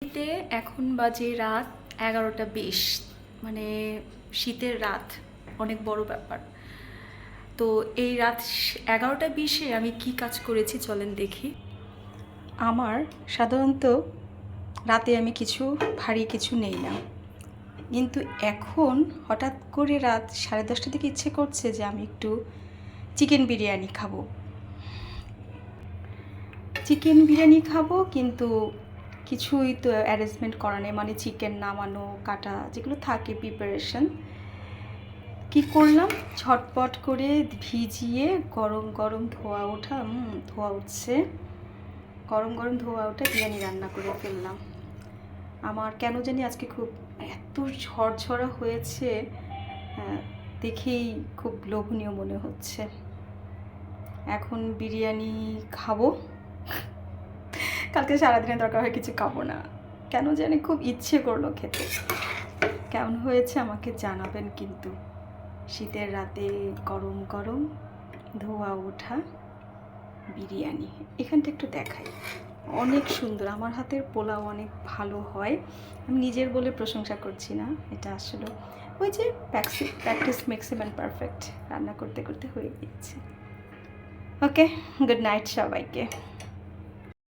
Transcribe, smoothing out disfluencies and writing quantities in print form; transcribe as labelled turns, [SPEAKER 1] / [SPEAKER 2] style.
[SPEAKER 1] ঘড়িতে এখন বাজে রাত 11টা 20, মানে শীতের রাত, অনেক বড় ব্যাপার। তো এই রাত 11টা 20-এ আমি কি কাজ করেছি চলেন দেখি। আমার সাধারণত রাতে আমি কিছু ভারী কিছু নেই না, কিন্তু এখন হঠাৎ করে রাত 10:30টার দিকে ইচ্ছে করছে যে আমি একটু চিকেন বিরিয়ানি খাবো। কিন্তু কিছুই তো অ্যারেঞ্জমেন্ট করা নেই, মানে চিকেন নামানো কাটা যেগুলো থাকে প্রিপারেশন। কি করলাম, ঝটপট করে ভিজিয়ে গরম গরম ধোয়া উঠছে, গরম গরম ধোয়া ওঠা বিরিয়ানি রান্না করে ফেললাম। আমার কেন জানি আজকে খুব এত ঝরঝরা হয়েছে, দেখেই খুব লোভনীয় মনে হচ্ছে। এখন বিরিয়ানি খাবো, কালকে সারাদিনের দরকার হয় কিছু খাবো না, কেন জানি খুব ইচ্ছে করলো খেতে। কেমন হয়েছে আমাকে জানাবেন কিন্তু। শীতের রাতে গরম গরম ধোয়া ওঠা বিরিয়ানি, এখানটা একটু দেখাই, অনেক সুন্দর। আমার হাতের পোলাও অনেক ভালো হয়, আমি নিজের বলে প্রশংসা করছি না, এটা আসলে ওই যে practice makes a man perfect, রান্না করতে করতে হয়ে গিয়েছে। ওকে, গুড নাইট সবাইকে।